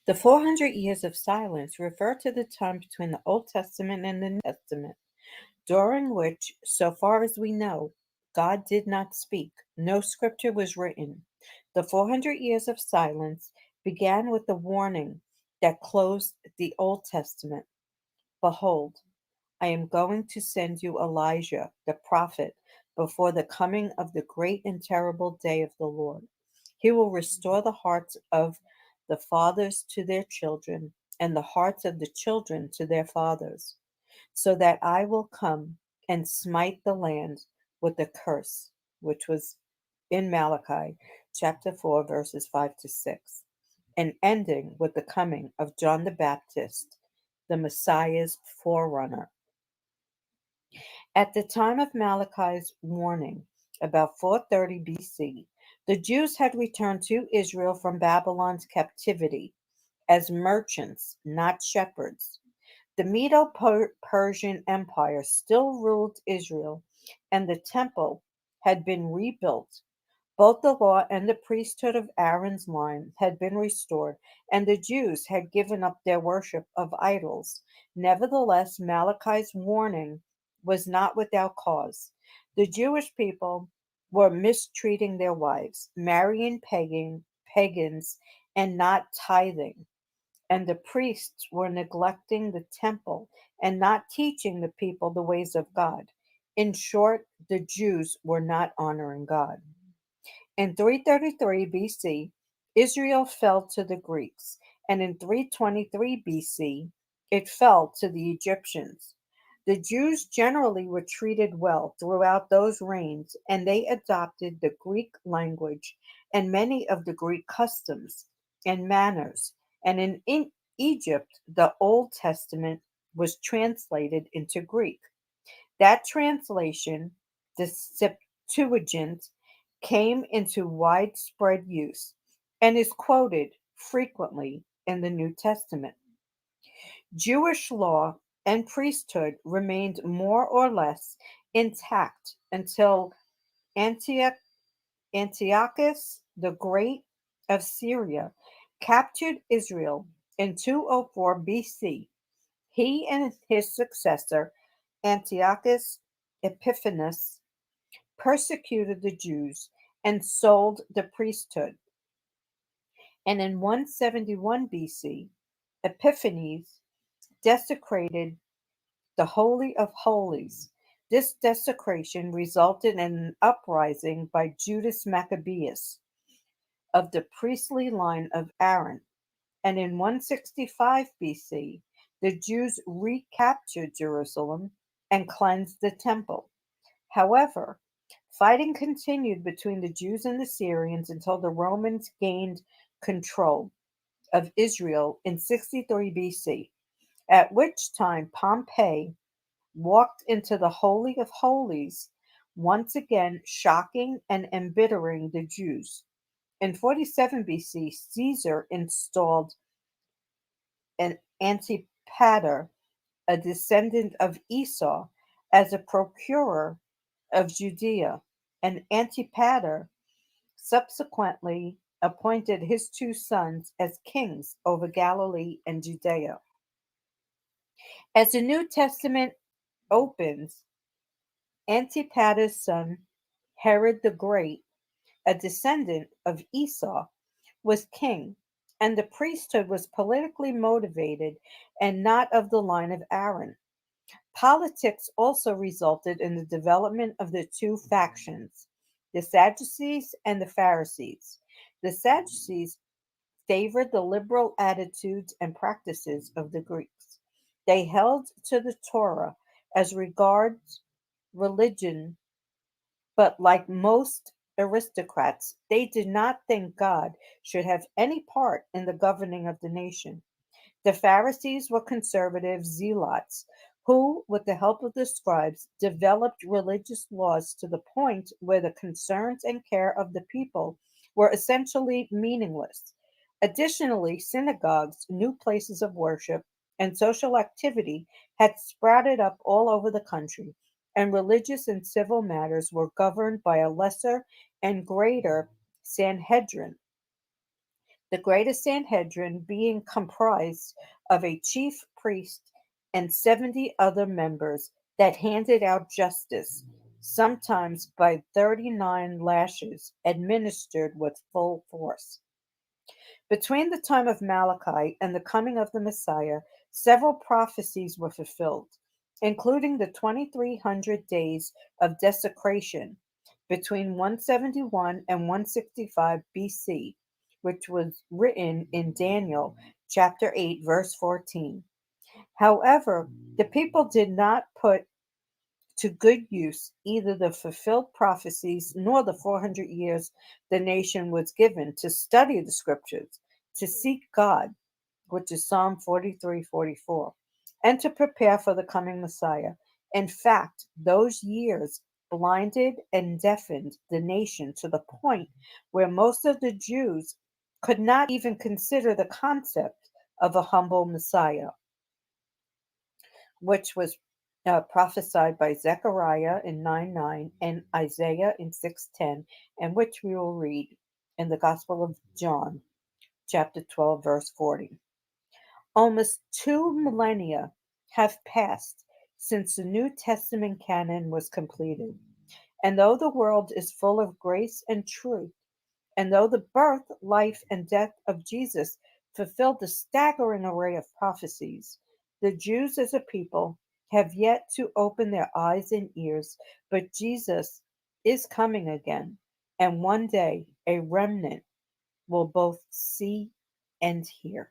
The 400 years of silence refer to the time between the Old Testament and the New Testament, during which, so far as we know, God did not speak. No scripture was written. The 400 years of silence began with the warning that closed the Old Testament. Behold, I am going to send you Elijah, the prophet, before the coming of the great and terrible day of the Lord. He will restore the hearts of the fathers to their children, and the hearts of the children to their fathers, so that I will come and smite the land with a curse, which was in Malachi chapter 4, verses 5 to 6, and ending with the coming of John the Baptist, the Messiah's forerunner. At the time of Malachi's warning, about 430 BC, the Jews had returned to Israel from Babylon's captivity as merchants, not shepherds. The Medo Persian Empire still ruled Israel, and the temple had been rebuilt. Both the law and the priesthood of Aaron's line had been restored, and the Jews had given up their worship of idols. Nevertheless, Malachi's warning was not without cause. The Jewish people were mistreating their wives, marrying pagans, and not tithing, and the priests were neglecting the temple and not teaching the people the ways of God. In short, the Jews were not honoring God. In 333 BC, Israel fell to the Greeks, and in 323 BC, it fell to the Egyptians. The Jews generally were treated well throughout those reigns, and they adopted the Greek language and many of the Greek customs and manners. And in Egypt, the Old Testament was translated into Greek. That translation, the Septuagint, came into widespread use and is quoted frequently in the New Testament. Jewish law and priesthood remained more or less intact until Antioch, Antiochus the Great of Syria captured Israel in 204 BC. He and his successor, Antiochus Epiphanes, persecuted the Jews and sold the priesthood. And in 171 BC, Epiphanes desecrated the Holy of Holies. This desecration resulted in an uprising by Judas Maccabeus of the priestly line of Aaron. And in 165 BC, the Jews recaptured Jerusalem and cleansed the temple. However, fighting continued between the Jews and the Syrians until the Romans gained control of Israel in 63 BC, at which time Pompey walked into the Holy of Holies, once again shocking and embittering the Jews. In 47 BC, Caesar installed an Antipater, a descendant of Esau, as a procurer of Judea, and Antipater subsequently appointed his two sons as kings over Galilee and Judea. As the New Testament opens, Antipater's son, Herod the Great, a descendant of Esau, was king, and the priesthood was politically motivated and not of the line of Aaron. Politics also resulted in the development of the two factions, the Sadducees and the Pharisees. The Sadducees favored the liberal attitudes and practices of the Greeks. They held to the Torah as regards religion, but like most aristocrats, they did not think God should have any part in the governing of the nation. The Pharisees were conservative zealots who, with the help of the scribes, developed religious laws to the point where the concerns and care of the people were essentially meaningless. Additionally, synagogues, new places of worship, and social activity had sprouted up all over the country, and religious and civil matters were governed by a lesser and greater Sanhedrin. the greatest Sanhedrin being comprised of a chief priest and 70 other members that handed out justice, sometimes by 39 lashes administered with full force. Between the time of Malachi and the coming of the Messiah, several prophecies were fulfilled, including the 2300 days of desecration between 171 and 165 BC, which was written in Daniel chapter 8, verse 14. However, the people did not put to good use either the fulfilled prophecies nor the 400 years the nation was given to study the scriptures, to seek God, which is Psalm 43:44, and to prepare for the coming Messiah. In fact, those years blinded and deafened the nation to the point where most of the Jews could not even consider the concept of a humble Messiah, which was prophesied by Zechariah in 9:9 and Isaiah in 6:10, and which we will read in the Gospel of John, chapter 12, verse 40. Almost 2 millennia have passed since the New Testament canon was completed. And though the world is full of grace and truth, and though the birth, life, and death of Jesus fulfilled a staggering array of prophecies, the Jews as a people have yet to open their eyes and ears, but Jesus is coming again, and one day a remnant will both see and hear.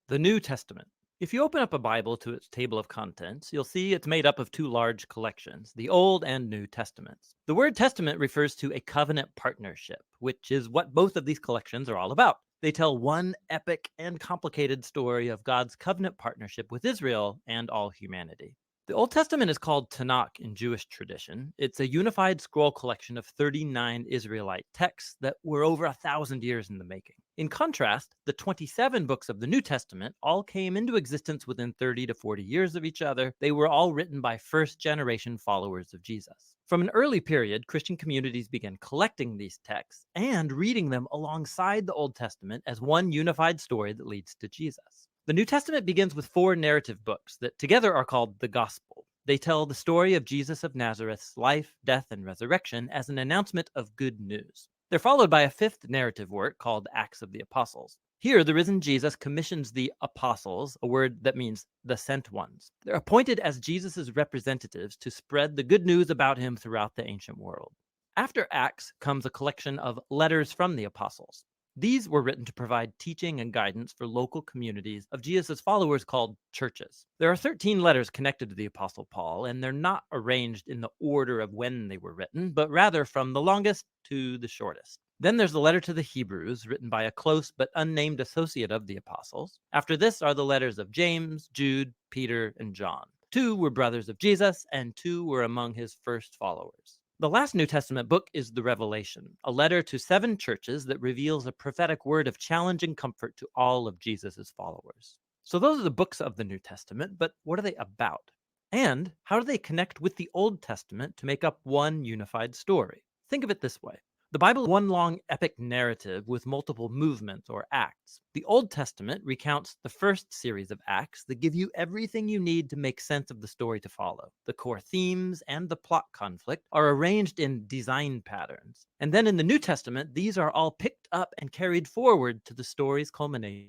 The New Testament. If you open up a Bible to its table of contents, you'll see it's made up of two large collections, the Old and New Testaments. The word testament refers to a covenant partnership, which is what both of these collections are all about. They tell one epic and complicated story of God's covenant partnership with Israel and all humanity. The Old Testament is called Tanakh in Jewish tradition. It's a unified scroll collection of 39 Israelite texts that were over 1,000 years in the making. In contrast, the 27 books of the New Testament all came into existence within 30 to 40 years of each other. They were all written by first-generation followers of Jesus. From an early period, Christian communities began collecting these texts and reading them alongside the Old Testament as one unified story that leads to Jesus. The New Testament begins with 4 narrative books that together are called the Gospel. They tell the story of Jesus of Nazareth's life, death, and resurrection as an announcement of good news. They're followed by a 5th narrative work called Acts of the Apostles. Here, the risen Jesus commissions the apostles, a word that means the sent ones. They're appointed as Jesus' representatives to spread the good news about him throughout the ancient world. After Acts comes a collection of letters from the apostles. These were written to provide teaching and guidance for local communities of Jesus' followers called churches. There are 13 letters connected to the Apostle Paul, and they're not arranged in the order of when they were written, but rather from the longest to the shortest. Then there's the letter to the Hebrews, written by a close but unnamed associate of the apostles. After this are the letters of James, Jude, Peter, and John. 2 were brothers of Jesus, and 2 were among his first followers. The last New Testament book is the Revelation, a letter to 7 churches that reveals a prophetic word of challenge and comfort to all of Jesus' followers. So those are the books of the New Testament, but what are they about? And how do they connect with the Old Testament to make up one unified story? Think of it this way. The Bible is one long epic narrative with multiple movements or acts. The Old Testament recounts the first series of acts that give you everything you need to make sense of the story to follow. The core themes and the plot conflict are arranged in design patterns. And then in the New Testament, these are all picked up and carried forward to the story's culmination.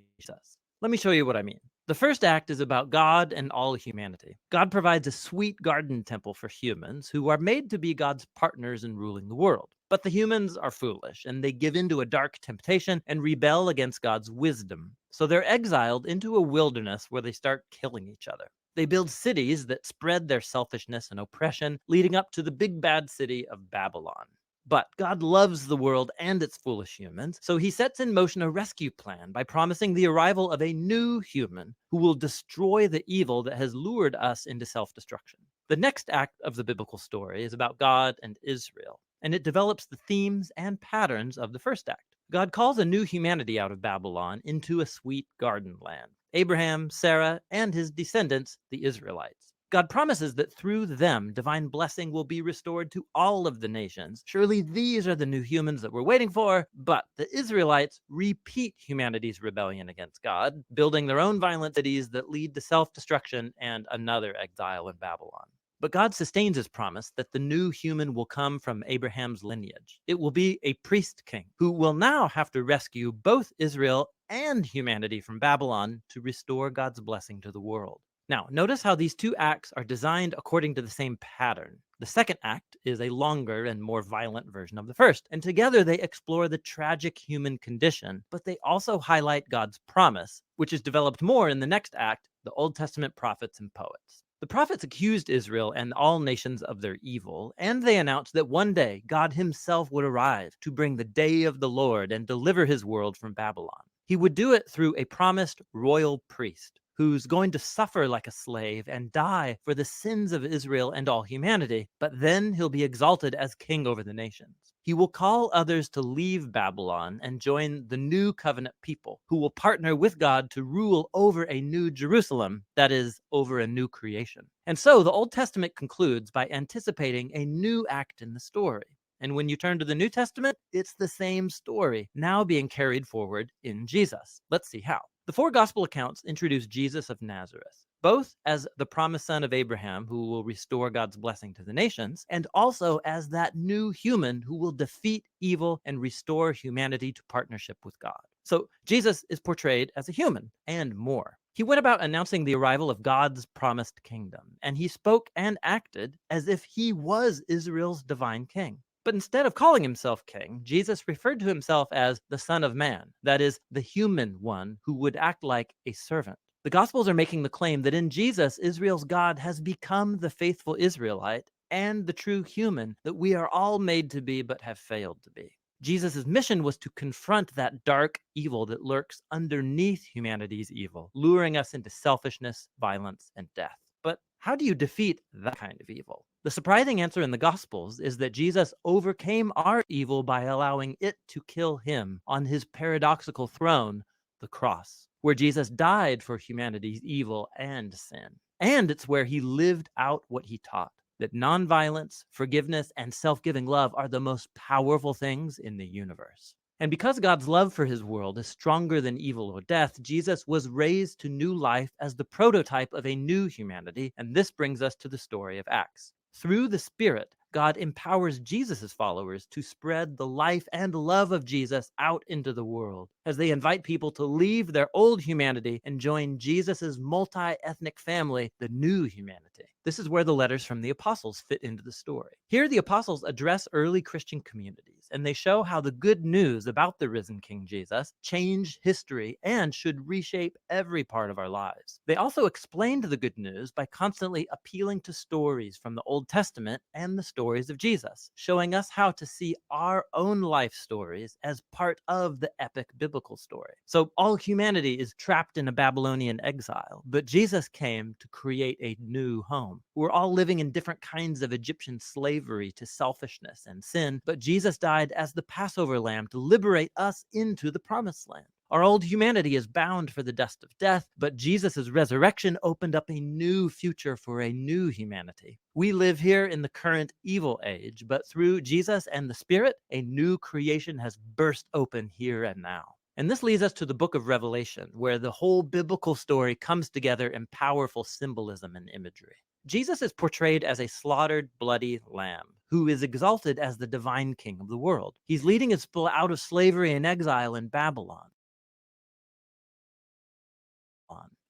Let me show you what I mean. The first act is about God and all humanity. God provides a sweet garden temple for humans who are made to be God's partners in ruling the world. But the humans are foolish, and they give in to a dark temptation and rebel against God's wisdom. So they're exiled into a wilderness where they start killing each other. They build cities that spread their selfishness and oppression, leading up to the big bad city of Babylon. But God loves the world and its foolish humans, so he sets in motion a rescue plan by promising the arrival of a new human who will destroy the evil that has lured us into self-destruction. The next act of the biblical story is about God and Israel, and it develops the themes and patterns of the first act. God calls a new humanity out of Babylon into a sweet garden land. Abraham, Sarah, and his descendants, the Israelites. God promises that through them, divine blessing will be restored to all of the nations. Surely these are the new humans that we're waiting for, but the Israelites repeat humanity's rebellion against God, building their own violent cities that lead to self-destruction and another exile in Babylon. But God sustains his promise that the new human will come from Abraham's lineage. It will be a priest king who will now have to rescue both Israel and humanity from Babylon to restore God's blessing to the world. Now, notice how these two acts are designed according to the same pattern. The second act is a longer and more violent version of the first, and together they explore the tragic human condition, but they also highlight God's promise, which is developed more in the next act, the Old Testament prophets and poets. The prophets accused Israel and all nations of their evil, and they announced that one day God himself would arrive to bring the day of the Lord and deliver his world from Babylon. He would do it through a promised royal priest who's going to suffer like a slave and die for the sins of Israel and all humanity, but then he'll be exalted as king over the nations. He will call others to leave Babylon and join the new covenant people who will partner with God to rule over a new Jerusalem, that is, over a new creation. And so the Old Testament concludes by anticipating a new act in the story. And when you turn to the New Testament, it's the same story, now being carried forward in Jesus. Let's see how. The four gospel accounts introduce Jesus of Nazareth, both as the promised son of Abraham who will restore God's blessing to the nations, and also as that new human who will defeat evil and restore humanity to partnership with God. So Jesus is portrayed as a human and more. He went about announcing the arrival of God's promised kingdom, and he spoke and acted as if he was Israel's divine king. But instead of calling himself king, Jesus referred to himself as the Son of Man, that is, the human one who would act like a servant. The Gospels are making the claim that in Jesus, Israel's God has become the faithful Israelite and the true human that we are all made to be but have failed to be. Jesus' mission was to confront that dark evil that lurks underneath humanity's evil, luring us into selfishness, violence, and death. But how do you defeat that kind of evil? The surprising answer in the Gospels is that Jesus overcame our evil by allowing it to kill him on his paradoxical throne, the cross, where Jesus died for humanity's evil and sin. And it's where he lived out what he taught, that nonviolence, forgiveness, and self-giving love are the most powerful things in the universe. And because God's love for his world is stronger than evil or death, Jesus was raised to new life as the prototype of a new humanity, and this brings us to the story of Acts. Through the Spirit, God empowers Jesus' followers to spread the life and love of Jesus out into the world as they invite people to leave their old humanity and join Jesus' multi-ethnic family, the new humanity. This is where the letters from the apostles fit into the story. Here, the apostles address early Christian communities, and they show how the good news about the risen King Jesus changed history and should reshape every part of our lives. They also explained the good news by constantly appealing to stories from the Old Testament and the stories of Jesus, showing us how to see our own life stories as part of the epic biblical story. So all humanity is trapped in a Babylonian exile, but Jesus came to create a new home. We're all living in different kinds of Egyptian slavery to selfishness and sin, but Jesus died as the Passover lamb to liberate us into the promised land. Our old humanity is bound for the dust of death, but Jesus' resurrection opened up a new future for a new humanity. We live here in the current evil age, but through Jesus and the Spirit, a new creation has burst open here and now. And this leads us to the book of Revelation, where the whole biblical story comes together in powerful symbolism and imagery. Jesus is portrayed as a slaughtered, bloody lamb who is exalted as the divine king of the world. He's leading his people out of slavery and exile in Babylon.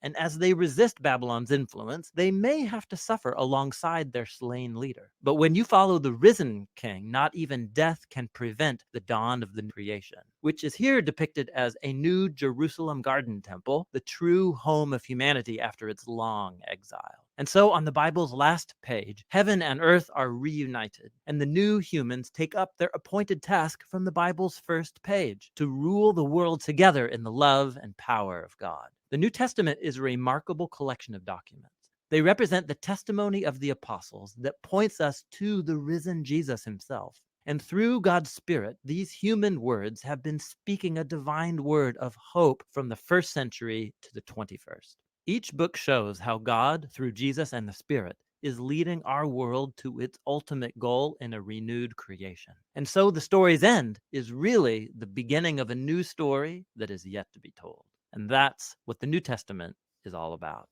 And as they resist Babylon's influence, they may have to suffer alongside their slain leader. But when you follow the risen king, not even death can prevent the dawn of the creation, which is here depicted as a new Jerusalem garden temple, the true home of humanity after its long exile. And so on the Bible's last page, heaven and earth are reunited, and the new humans take up their appointed task from the Bible's first page, to rule the world together in the love and power of God. The New Testament is a remarkable collection of documents. They represent the testimony of the apostles that points us to the risen Jesus himself. And through God's Spirit, these human words have been speaking a divine word of hope from the first century to the 21st. Each book shows how God, through Jesus and the Spirit, is leading our world to its ultimate goal in a renewed creation. And so the story's end is really the beginning of a new story that is yet to be told. And that's what the New Testament is all about.